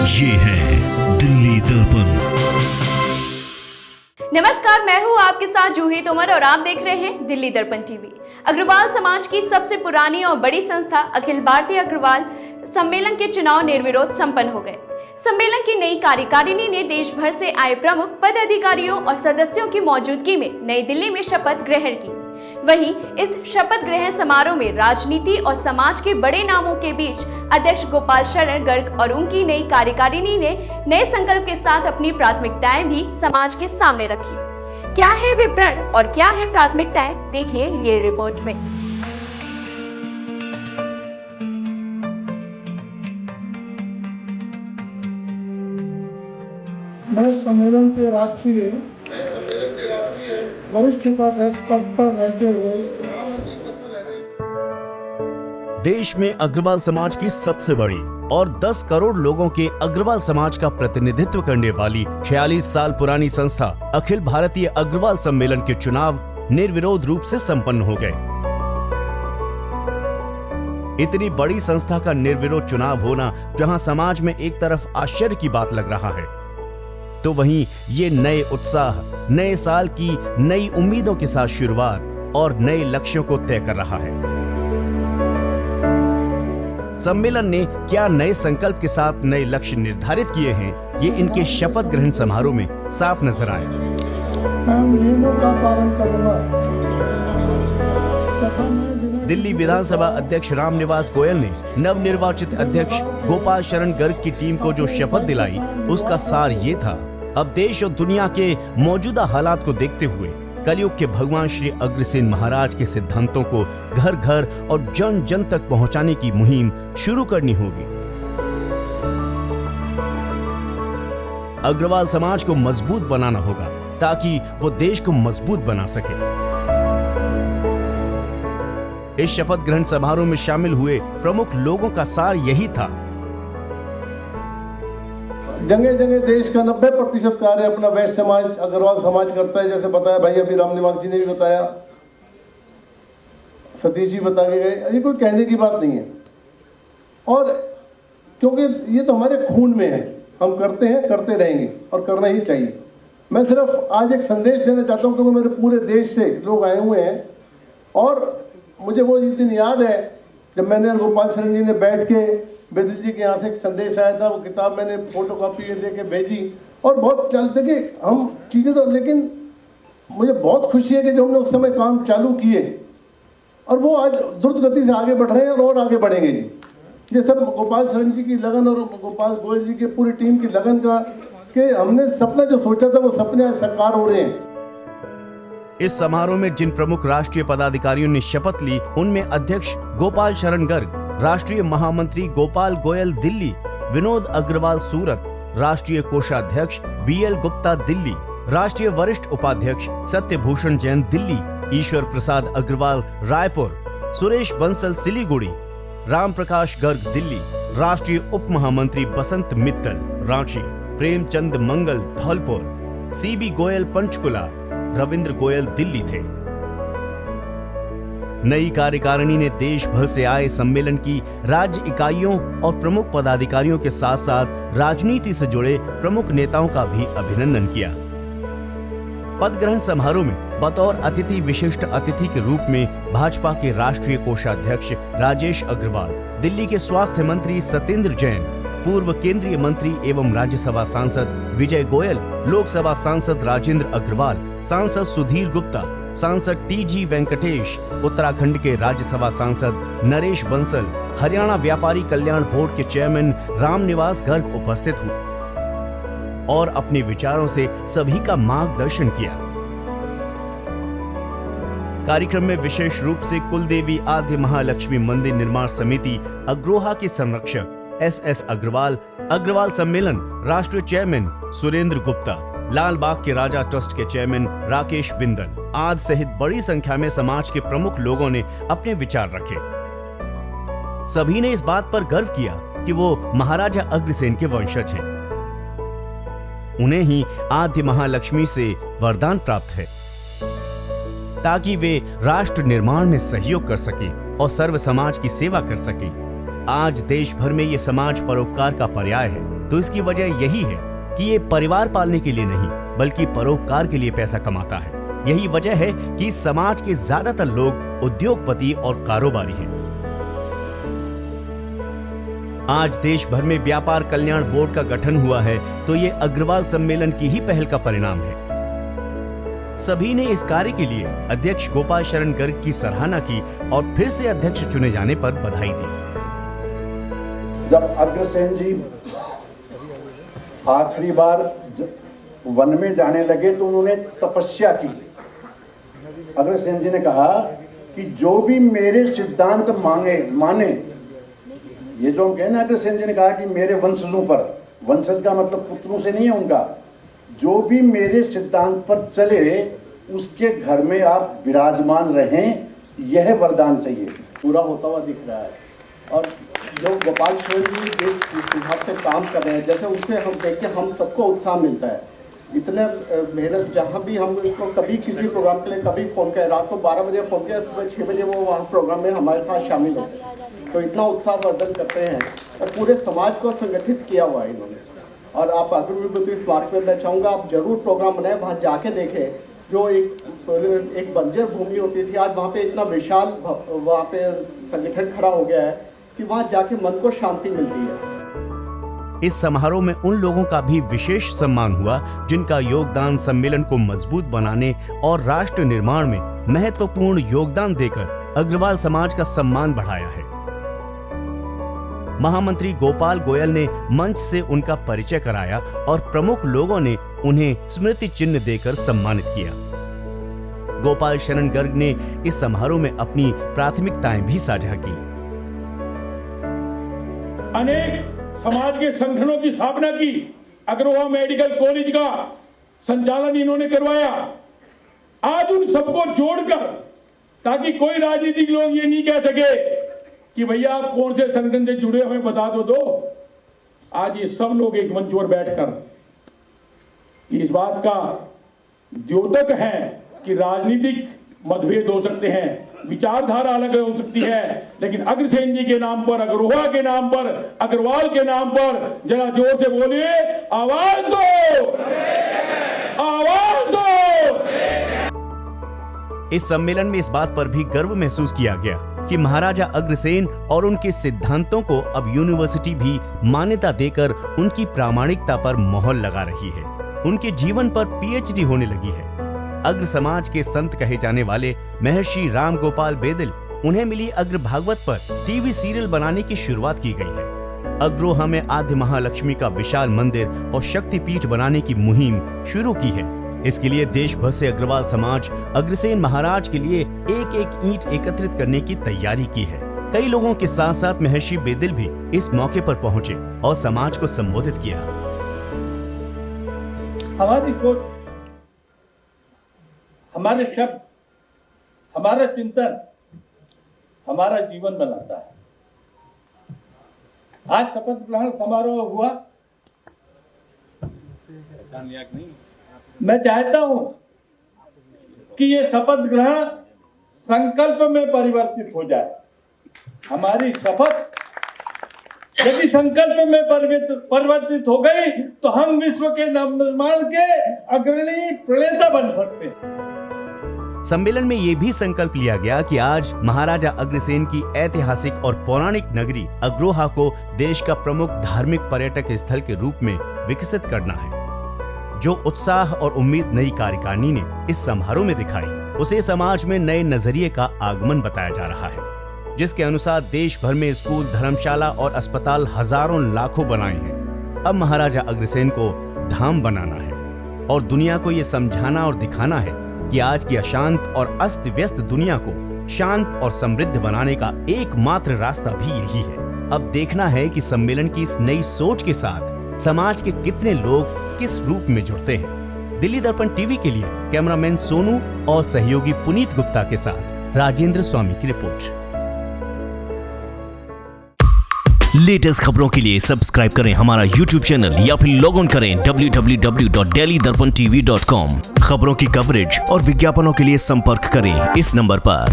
ये है दिल्ली दर्पण। नमस्कार, मैं हूँ आपके साथ जूही तोमर और आप देख रहे हैं दिल्ली दर्पण टीवी। अग्रवाल समाज की सबसे पुरानी और बड़ी संस्था अखिल भारतीय अग्रवाल सम्मेलन के चुनाव निर्विरोध संपन्न हो गए। सम्मेलन की नई कार्यकारिणी ने देश भर से आए प्रमुख पदाधिकारियों और सदस्यों की मौजूदगी में नई दिल्ली में शपथ ग्रहण की। वहीं इस शपथ ग्रहण समारोह में राजनीति और समाज के बड़े नामों के बीच अध्यक्ष गोपाल शरण गर्ग और उनकी नई कार्यकारिणी ने नए संकल्प के साथ अपनी प्राथमिकताएं भी समाज के सामने रखी। क्या है वे प्रण और क्या है प्राथमिकताएं, देखिए ये रिपोर्ट में। मैं सम्मेलन के राष्ट्रीय वरिष्ठ उपाध्यक्ष पद पर रहते हुए देश में अग्रवाल समाज की सबसे बड़ी और 10 करोड़ लोगों के अग्रवाल समाज का प्रतिनिधित्व करने वाली 46 साल पुरानी संस्था अखिल भारतीय अग्रवाल सम्मेलन के चुनाव निर्विरोध रूप से संपन्न हो गए। इतनी बड़ी संस्था का निर्विरोध चुनाव होना जहां समाज में एक तरफ आश्चर्य की बात लग रहा है, तो वहीं ये नए उत्साह, नए साल की नई उम्मीदों के साथ शुरुआत और नए लक्ष्यों को तय कर रहा है। सम्मेलन ने क्या नए संकल्प के साथ नए लक्ष्य निर्धारित किए हैं, ये इनके शपथ ग्रहण समारोह में साफ नजर आया। नियमों का पालन करूंगा। दिल्ली विधानसभा अध्यक्ष रामनिवास गोयल ने नवनिर्वाचित अध्यक्ष गोपाल शरण गर्ग की टीम को जो शपथ दिलाई, उसका सार ये था, अब देश और दुनिया के मौजूदा हालात को देखते हुए कलयुग के भगवान श्री अग्रसेन महाराज के सिद्धांतों को घर घर और जन जन तक पहुंचाने की मुहिम शुरू करनी होगी। अग्रवाल समाज को मजबूत बनाना होगा ताकि वो देश को मजबूत बना सके। इस शपथ ग्रहण समारोह में शामिल हुए प्रमुख लोगों का सार यही था। जगह जगह देश का 90% कार्य अपना वैश्य समाज, अग्रवाल समाज करता है। जैसे बताया भाई अभी रामनिवास जी ने भी बताया, सतीश जी बता के गए, ये कोई कहने की बात नहीं है। और क्योंकि ये तो हमारे खून में है, हम करते हैं, करते रहेंगे और करना ही चाहिए। मैं सिर्फ आज एक संदेश देना चाहता हूँ क्योंकि मेरे पूरे देश से लोग आए हुए हैं और मुझे वो जिस दिन याद है जब मैंने गोपाल शरण जी ने बैठ के बेदल जी के यहाँ से एक संदेश आया था, वो किताब मैंने फोटो कॉपी दे के भेजी और बहुत चलते कि हम चीज़ें तो, लेकिन मुझे बहुत खुशी है कि जो हमने उस समय काम चालू किए और वो आज द्रुत गति से आगे बढ़ रहे हैं और आगे बढ़ेंगे जी। ये सब गोपाल शरण जी की लगन और गोपाल गोयल जी की पूरी टीम की लगन का कि हमने सपना जो सोचा था वो सपने आज साकार हो रहे हैं। इस समारोह में जिन प्रमुख राष्ट्रीय पदाधिकारियों ने शपथ ली, उनमें अध्यक्ष गोपाल शरण गर्ग, राष्ट्रीय महामंत्री गोपाल गोयल दिल्ली, विनोद अग्रवाल सूरत, राष्ट्रीय कोषाध्यक्ष BL गुप्ता दिल्ली, राष्ट्रीय वरिष्ठ उपाध्यक्ष सत्यभूषण जैन दिल्ली, ईश्वर प्रसाद अग्रवाल रायपुर, सुरेश बंसल सिलीगुड़ी, राम प्रकाश गर्ग दिल्ली, राष्ट्रीय उप महामंत्री बसंत मित्तल रांची, प्रेमचंद मंगल धौलपुर, CB गोयल पंचकुला, रविंद्र गोयल दिल्ली थे। नई कार्यकारिणी ने देश भर से आए सम्मेलन की राज्य इकाइयों और प्रमुख पदाधिकारियों के साथ साथ राजनीति से जुड़े प्रमुख नेताओं का भी अभिनंदन किया। पद ग्रहण समारोह में बतौर अतिथि विशिष्ट अतिथि के रूप में भाजपा के राष्ट्रीय कोषाध्यक्ष राजेश अग्रवाल, दिल्ली के स्वास्थ्य मंत्री सत्येंद्र जैन, पूर्व केंद्रीय मंत्री एवं राज्यसभा सांसद विजय गोयल, लोकसभा सांसद राजेंद्र अग्रवाल, सांसद सुधीर गुप्ता, सांसद TG वेंकटेश, उत्तराखंड के राज्यसभा सांसद नरेश बंसल, हरियाणा व्यापारी कल्याण बोर्ड के चेयरमैन रामनिवास गर्ग उपस्थित हुए और अपने विचारों से सभी का मार्गदर्शन किया। कार्यक्रम में विशेष रूप से कुलदेवी आद्य महालक्ष्मी मंदिर निर्माण समिति अग्रोहा के संरक्षक SS अग्रवाल, अग्रवाल सम्मेलन राष्ट्रीय चेयरमैन सुरेंद्र गुप्ता, लाल बाग के राजा ट्रस्ट के चेयरमैन राकेश बिंदल आदि सहित बड़ी संख्या में समाज के प्रमुख लोगों ने अपने विचार रखे। सभी ने इस बात पर गर्व किया कि वो महाराजा अग्रसेन के वंशज हैं। उन्हें ही आद्य महालक्ष्मी से वरदान प्राप्त है ताकि वे राष्ट्र निर्माण में सहयोग कर सकें और सर्व समाज की सेवा कर सकें। आज देश भर में ये समाज परोपकार का पर्याय है। तो इसकी वजह यही है कि ये परिवार पालने के लिए नहीं बल्कि परोपकार के लिए पैसा कमाता है। यही वजह है कि समाज के ज्यादातर लोग उद्योगपति और कारोबारी हैं। आज देश भर में व्यापार कल्याण बोर्ड का गठन हुआ है तो ये अग्रवाल सम्मेलन की ही पहल का परिणाम है। सभी ने इस कार्य के लिए अध्यक्ष गोपाल शरण गर्ग की सराहना की और फिर से अध्यक्ष चुने जाने पर बधाई दी। जब अग्रसेन जी आखिरी बार वन में जाने लगे तो उन्होंने तपस्या की। अग्रसेन जी ने कहा कि जो भी मेरे सिद्धांत माने, ये जो हम कहें ना, अग्रसेन जी ने कहा कि मेरे वंशजों पर, वंशज का मतलब पुत्रों से नहीं है उनका, जो भी मेरे सिद्धांत पर चले उसके घर में आप विराजमान रहें, यह वरदान चाहिए। पूरा होता हुआ दिख रहा है। और जो गोपाल शरण जी जिस हिसाब से काम कर रहे हैं, जैसे उनसे हम देख के हम सबको उत्साह मिलता है। इतने मेहनत, जहाँ भी हम इसको कभी किसी प्रोग्राम के लिए कभी फ़ोन किया, रात को 12 बजे फ़ोन किया, सुबह 6 बजे वो वहाँ प्रोग्राम में हमारे साथ शामिल होते हैं। तो इतना उत्साहवर्धन करते हैं और पूरे समाज को संगठित किया हुआ है इन्होंने। और आप अग्रविभूति स्मारक में मैं चाहूँगा आप जरूर प्रोग्राम बनाएं, वहाँ जाके देखें। जो एक बंजर भूमि होती थी, आज वहाँ पे इतना विशाल वहाँ पे संगठन खड़ा हो गया है कि वहाँ जाके मन को शांति मिलती है। इस समारोह में उन लोगों का भी विशेष सम्मान हुआ जिनका योगदान सम्मेलन को मजबूत बनाने और राष्ट्र निर्माण में महत्वपूर्ण योगदान देकर अग्रवाल समाज का सम्मान बढ़ाया है। महामंत्री गोपाल गोयल ने मंच से उनका परिचय कराया और प्रमुख लोगों ने उन्हें स्मृति चिन्ह देकर सम्मानित किया। गोपाल शरण गर्ग ने इस समारोह में अपनी प्राथमिकताएं भी साझा की। अनेक समाज के संगठनों की स्थापना की, अग्रवाल मेडिकल कॉलेज का संचालन इन्होंने करवाया। आज उन सबको जोड़कर, ताकि कोई राजनीतिक लोग ये नहीं कह सके कि भैया आप कौन से संगठन से जुड़े हमें बता दो, आज ये सब लोग एक मंच पर बैठकर इस बात का द्योतक है कि राजनीतिक मतभेद हो सकते हैं, विचारधारा अलग हो सकती है, लेकिन अग्रसेन जी के नाम पर, अग्रवाल के नाम पर, अग्रवाल के नाम पर जरा जोर से बोलिए, आवाज दो, आवाज दो। इस सम्मेलन में इस बात पर भी गर्व महसूस किया गया कि महाराजा अग्रसेन और उनके सिद्धांतों को अब यूनिवर्सिटी भी मान्यता देकर उनकी प्रामाणिकता पर मोहर लगा रही है। उनके जीवन पर पीएचडी होने लगी है। अग्र समाज के संत कहे जाने वाले महर्षि राम गोपाल बेदिल, उन्हें मिली अग्र भागवत पर टीवी सीरियल बनाने की शुरुआत की गई है। अग्रोहा में आद्य महालक्ष्मी का विशाल मंदिर और शक्तिपीठ बनाने की मुहिम शुरू की है। इसके लिए देश भर से अग्रवाल समाज अग्रसेन महाराज के लिए एक एक ईंट एकत्रित करने की तैयारी की है। कई लोगों के साथ साथ महर्षि बेदिल भी इस मौके पर पहुंचे और समाज को संबोधित किया। हमारी सोच, हमारे शब्द, हमारा चिंतन हमारा जीवन बनाता है। आज शपथ ग्रहण समारोह हुआ, मैं चाहता हूं कि ये शपथ ग्रहण संकल्प में परिवर्तित हो जाए। हमारी शपथ यदि संकल्प में परिवर्तित हो गई तो हम विश्व के नवनिर्माण के अग्रणी प्रणेता बन सकते हैं। सम्मेलन में ये भी संकल्प लिया गया कि आज महाराजा अग्रसेन की ऐतिहासिक और पौराणिक नगरी अग्रोहा को देश का प्रमुख धार्मिक पर्यटक स्थल के रूप में विकसित करना है। जो उत्साह और उम्मीद नई कार्यकारिणी ने इस समारोह में दिखाई, उसे समाज में नए नजरिए का आगमन बताया जा रहा है, जिसके अनुसार देश भर में स्कूल, धर्मशाला और अस्पताल हजारों लाखों बनाए हैं। अब महाराजा अग्रसेन को धाम बनाना है और दुनिया को ये समझाना और दिखाना है कि आज की अशांत और अस्त व्यस्त दुनिया को शांत और समृद्ध बनाने का एकमात्र रास्ता भी यही है। अब देखना है कि सम्मेलन की इस नई सोच के साथ समाज के कितने लोग किस रूप में जुड़ते हैं। दिल्ली दर्पण टीवी के लिए कैमरामैन सोनू और सहयोगी पुनीत गुप्ता के साथ राजेंद्र स्वामी की रिपोर्ट। लेटेस्ट खबरों के लिए सब्सक्राइब करें हमारा YouTube चैनल या फिर लॉग ऑन करें www.delhidarpantv.com। खबरों की कवरेज और विज्ञापनों के लिए संपर्क करें इस नंबर पर।